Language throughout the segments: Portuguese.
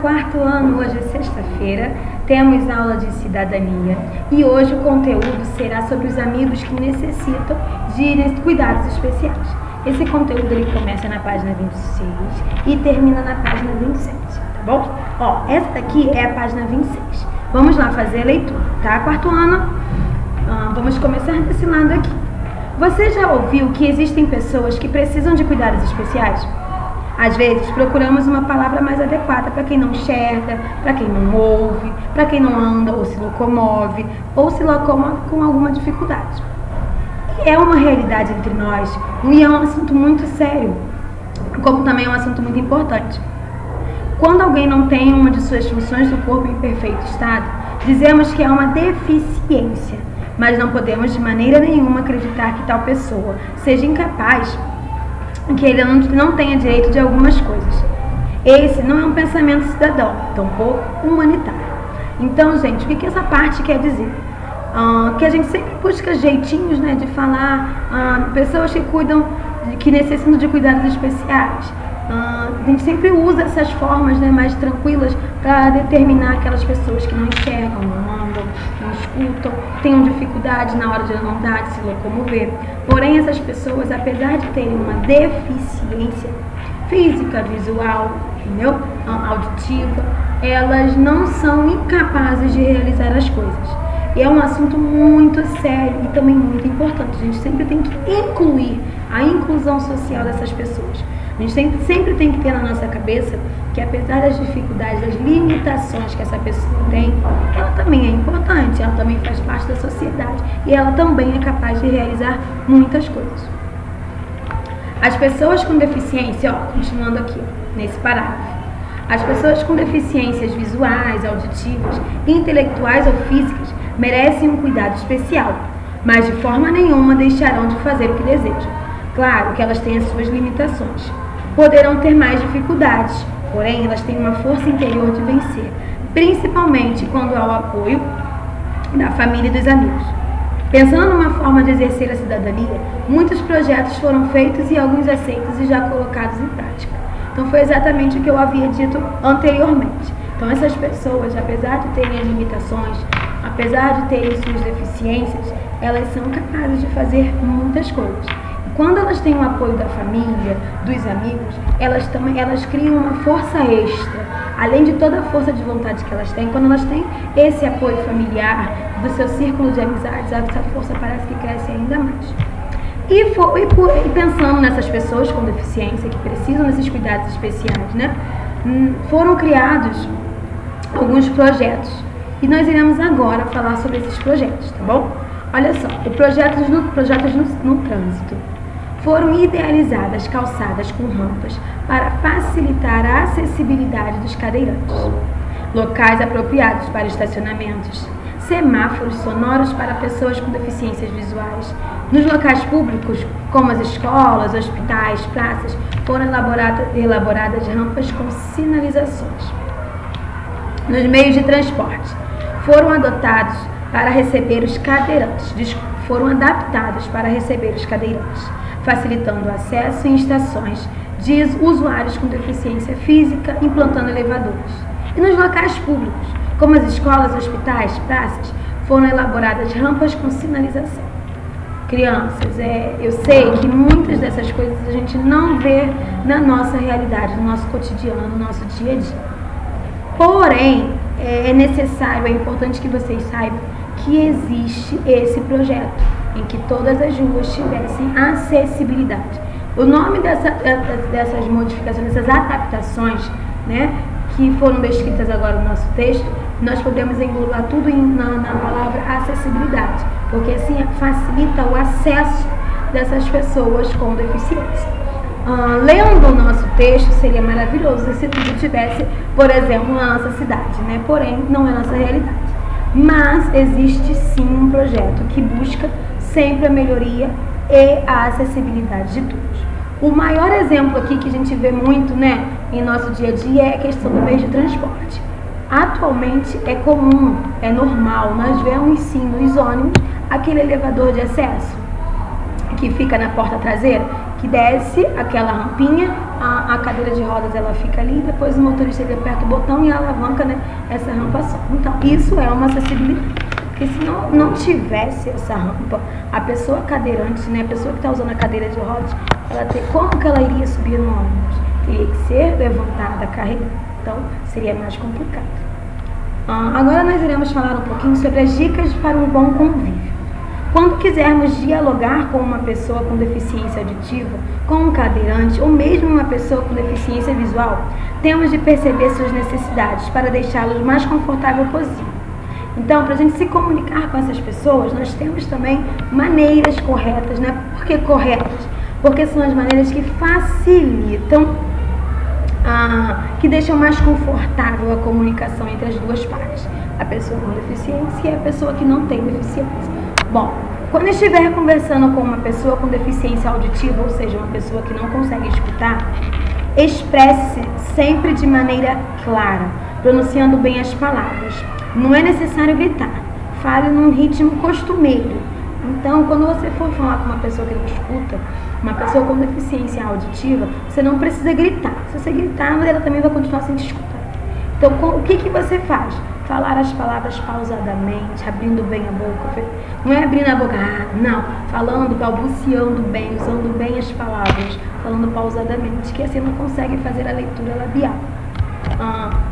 quarto ano, hoje é sexta-feira, temos aula de cidadania e hoje o conteúdo será sobre os amigos que necessitam de cuidados especiais. Esse conteúdo ele começa na página 26 e termina na página 27, tá bom? Ó, essa daqui é a página 26. Vamos lá fazer a leitura, tá? Quarto ano, vamos começar desse lado aqui. Você já ouviu que existem pessoas que precisam de cuidados especiais? Às vezes procuramos uma palavra mais adequada para quem não enxerga, para quem não ouve, para quem não anda ou se locomove com alguma dificuldade. E é uma realidade entre nós e é um assunto muito sério, como também é um assunto muito importante. Quando alguém não tem uma de suas funções do corpo em perfeito estado, dizemos que é uma deficiência, mas não podemos de maneira nenhuma acreditar que tal pessoa seja incapaz, que ele não tenha direito de algumas coisas. Esse não é um pensamento cidadão, tampouco humanitário. Então, gente, o que essa parte quer dizer? Que a gente sempre busca jeitinhos, né, de falar pessoas que necessitam de cuidados especiais. A gente sempre usa essas formas, né, mais tranquilas para determinar aquelas pessoas que não enxergam, não andam, não escutam, tenham dificuldade na hora de andar, de se locomover. Porém, essas pessoas, apesar de terem uma deficiência física, visual, entendeu? Auditiva, elas não são incapazes de realizar as coisas. E é um assunto muito sério e também muito importante. A gente sempre tem que incluir a inclusão social dessas pessoas. A gente sempre tem que ter na nossa cabeça que, apesar das dificuldades, das limitações que essa pessoa tem, ela também é importante, ela também faz parte da sociedade e ela também é capaz de realizar muitas coisas. As pessoas com deficiência, continuando aqui, nesse parágrafo, as pessoas com deficiências visuais, auditivas, intelectuais ou físicas merecem um cuidado especial, mas de forma nenhuma deixarão de fazer o que desejam. Claro que elas têm as suas limitações. Poderão ter mais dificuldades, porém elas têm uma força interior de vencer, principalmente quando há o apoio da família e dos amigos. Pensando numa forma de exercer a cidadania, muitos projetos foram feitos e alguns aceitos e já colocados em prática. Então foi exatamente o que eu havia dito anteriormente. Então essas pessoas, apesar de terem as limitações, apesar de terem suas deficiências, elas são capazes de fazer muitas coisas. Quando elas têm o apoio da família, dos amigos, elas criam uma força extra. Além de toda a força de vontade que elas têm, quando elas têm esse apoio familiar, do seu círculo de amizades, essa força parece que cresce ainda mais. E pensando nessas pessoas com deficiência, que precisam desses cuidados especiais, né? Foram criados alguns projetos. E nós iremos agora falar sobre esses projetos, tá bom? Olha só, projetos no trânsito. Foram idealizadas calçadas com rampas para facilitar a acessibilidade dos cadeirantes, locais apropriados para estacionamentos, semáforos sonoros para pessoas com deficiências visuais. Nos locais públicos, como as escolas, hospitais, praças, foram elaboradas rampas com sinalizações. Nos meios de transporte, foram adaptados para receber os cadeirantes, facilitando o acesso em estações de usuários com deficiência física, implantando elevadores. E nos locais públicos, como as escolas, hospitais, praças, foram elaboradas rampas com sinalização. Crianças, eu sei que muitas dessas coisas a gente não vê na nossa realidade, no nosso cotidiano, no nosso dia a dia. Porém, é necessário, é importante que vocês saibam que existe esse projeto em que todas as ruas tivessem acessibilidade. O nome dessas modificações, dessas adaptações, né, que foram descritas agora no nosso texto, nós podemos englobar tudo na palavra acessibilidade, porque assim facilita o acesso dessas pessoas com deficiência. Lendo o nosso texto, seria maravilhoso se tudo tivesse, por exemplo, na nossa cidade, né? Porém, não é nossa realidade. Mas existe sim um projeto que busca sempre a melhoria e a acessibilidade de todos. O maior exemplo aqui que a gente vê muito, né, em nosso dia a dia é a questão do meio de transporte. Atualmente é comum, é normal, nós vemos sim nos ônibus aquele elevador de acesso que fica na porta traseira, que desce aquela rampinha, a cadeira de rodas ela fica ali, depois o motorista ele aperta o botão e a alavanca, né, essa rampa só. Então, isso é uma acessibilidade. Porque se não tivesse essa rampa, a pessoa cadeirante, né, a pessoa que está usando a cadeira de rodas, como que ela iria subir no ônibus? Teria que ser levantada, carregada. Então, seria mais complicado. Agora nós iremos falar um pouquinho sobre as dicas para um bom convívio. Quando quisermos dialogar com uma pessoa com deficiência auditiva, com um cadeirante ou mesmo uma pessoa com deficiência visual, temos de perceber suas necessidades para deixá-los o mais confortável possível. Então, para a gente se comunicar com essas pessoas, nós temos também maneiras corretas, né? Por que corretas? Porque são as maneiras que facilitam, que deixam mais confortável a comunicação entre as duas partes, a pessoa com deficiência e a pessoa que não tem deficiência. Bom, quando estiver conversando com uma pessoa com deficiência auditiva, ou seja, uma pessoa que não consegue escutar, expresse-se sempre de maneira clara, pronunciando bem as palavras. Não é necessário gritar, fale num ritmo costumeiro. Então, quando você for falar com uma pessoa que não escuta, uma pessoa com deficiência auditiva, você não precisa gritar. Se você gritar, ela também vai continuar sem te escutar. Então, o que você faz? Falar as palavras pausadamente, abrindo bem a boca. Não é abrindo a boca, não. Falando, balbuciando bem, usando bem as palavras, falando pausadamente, que assim não consegue fazer a leitura labial.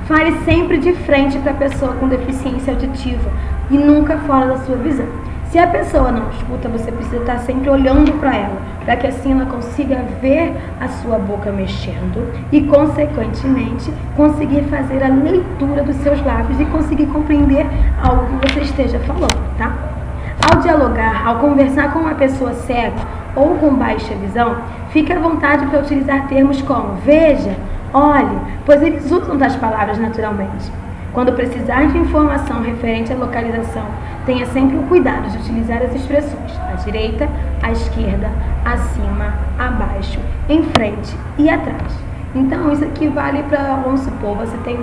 Fale sempre de frente para a pessoa com deficiência auditiva e nunca fora da sua visão. Se a pessoa não escuta, você precisa estar sempre olhando para ela, para que assim ela consiga ver a sua boca mexendo e, consequentemente, conseguir fazer a leitura dos seus lábios e conseguir compreender algo que você esteja falando, tá? Ao dialogar, ao conversar com uma pessoa cega ou com baixa visão, fique à vontade para utilizar termos como veja, olhe, pois eles usam das palavras naturalmente. Quando precisar de informação referente à localização, tenha sempre o cuidado de utilizar as expressões à direita, à esquerda, acima, abaixo, em frente e atrás. Então, isso aqui vale para, vamos supor, você tem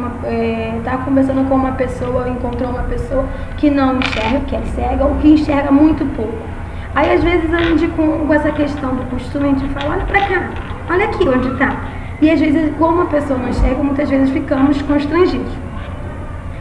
tá conversando com uma pessoa, encontrou uma pessoa que não enxerga, que é cega ou que enxerga muito pouco. Aí, às vezes, a gente com essa questão do costume, a gente fala, olha para cá, olha aqui onde está. E, às vezes, como a pessoa não enxerga, muitas vezes ficamos constrangidos.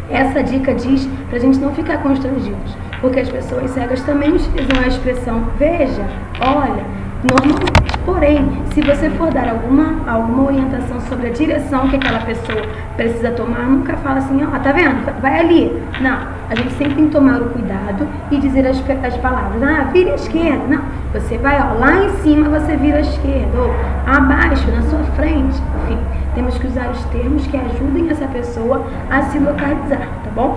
Essa dica diz para a gente não ficar constrangidos, porque as pessoas cegas também utilizam a expressão veja, olha, normalmente. Porém, se você for dar alguma orientação sobre a direção que aquela pessoa precisa tomar, nunca fala assim, ó, tá vendo? Vai ali. Não, a gente sempre tem que tomar o cuidado e dizer as palavras, vira à esquerda. Não, você vai, ó, lá em cima você vira à esquerda, ou abaixo, na sua frente. Enfim, temos que usar os termos que ajudem essa pessoa a se localizar, tá bom?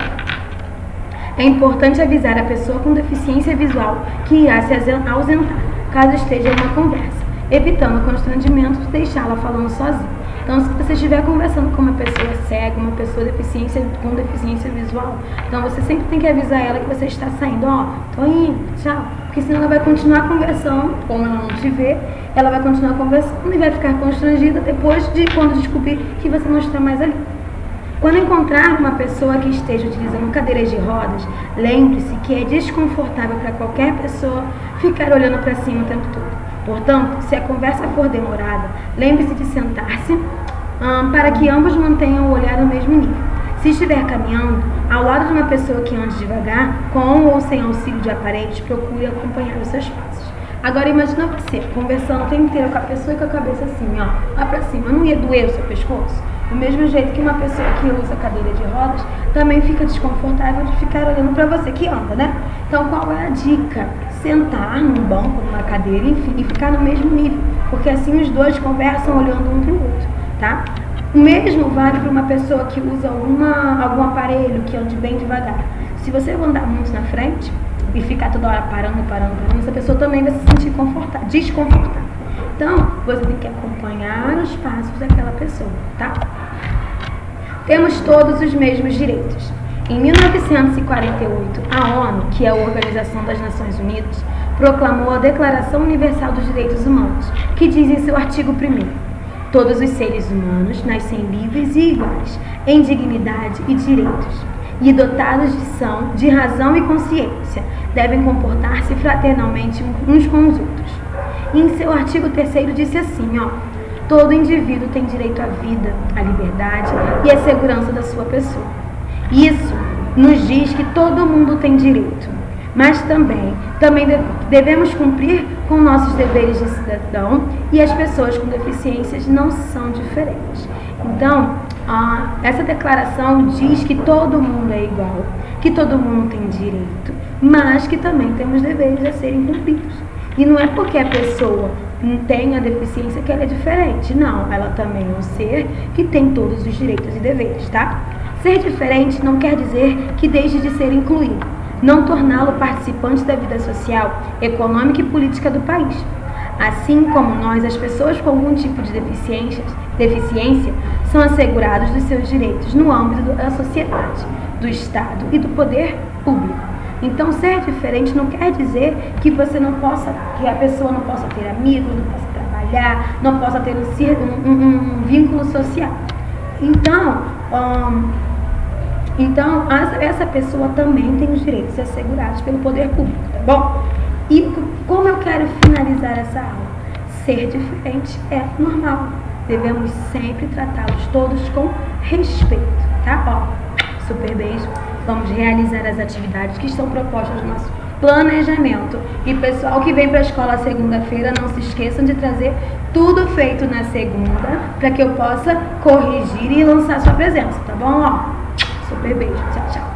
É importante avisar a pessoa com deficiência visual que irá se ausentar, caso esteja em uma conversa, evitando constrangimentos de deixá-la falando sozinha. Então, se você estiver conversando com uma pessoa cega, uma pessoa com deficiência visual, então você sempre tem que avisar ela que você está saindo, ó, tô indo, tchau, porque senão ela vai continuar conversando, como ela não te vê, ela vai continuar conversando e vai ficar constrangida depois de quando descobrir que você não está mais ali. Quando encontrar uma pessoa que esteja utilizando cadeiras de rodas, lembre-se que é desconfortável para qualquer pessoa ficar olhando para cima o tempo todo. Portanto, se a conversa for demorada, lembre-se de sentar-se para que ambos mantenham o olhar no mesmo nível. Se estiver caminhando, ao lado de uma pessoa que ande devagar, com ou sem auxílio de aparelhos, procure acompanhar os seus passos. Agora imagina você conversando o tempo inteiro com a pessoa e com a cabeça assim, ó, lá pra cima. Não ia doer o seu pescoço? Do mesmo jeito que uma pessoa que usa cadeira de rodas também fica desconfortável de ficar olhando para você que anda, né? Então, qual é a dica? Sentar num banco, numa cadeira, enfim, e ficar no mesmo nível, porque assim os dois conversam olhando um para o outro, tá? O mesmo vale para uma pessoa que usa algum aparelho, que ande bem devagar. Se você andar muito na frente e ficar toda hora parando, essa pessoa também vai se sentir desconfortável. Então, você tem que acompanhar os passos daquela pessoa, tá? Temos todos os mesmos direitos. Em 1948, a ONU, que é a Organização das Nações Unidas, proclamou a Declaração Universal dos Direitos Humanos, que diz em seu artigo 1º: todos os seres humanos nascem livres e iguais, em dignidade e direitos, e dotados de razão e consciência, devem comportar-se fraternalmente uns com os outros. E em seu artigo 3º disse assim, ó: todo indivíduo tem direito à vida, à liberdade e à segurança da sua pessoa. Isso nos diz que todo mundo tem direito, mas também devemos cumprir com nossos deveres de cidadão, e as pessoas com deficiências não são diferentes. Então, essa declaração diz que todo mundo é igual, que todo mundo tem direito, mas que também temos deveres a serem cumpridos. E não é porque a pessoa tem a deficiência que ela é diferente, não, ela também é um ser que tem todos os direitos e deveres, tá? Ser diferente não quer dizer que deixe de ser incluído, não torná-lo participante da vida social, econômica e política do país. Assim como nós, as pessoas com algum tipo de deficiência são assegurados dos seus direitos no âmbito da sociedade, do Estado e do poder público. Então, ser diferente não quer dizer que que a pessoa não possa ter amigos, não possa trabalhar, não possa ter um vínculo social. Então, essa pessoa também tem os direitos assegurados pelo poder público, tá bom? E como eu quero finalizar essa aula? Ser diferente é normal. Devemos sempre tratá-los todos com respeito, tá? Ó, super beijo. Vamos realizar as atividades que estão propostas no nosso planejamento. E pessoal que vem para a escola segunda-feira, não se esqueçam de trazer tudo feito na segunda, para que eu possa corrigir e lançar sua presença, tá bom? Ó, super beijo. Tchau, tchau.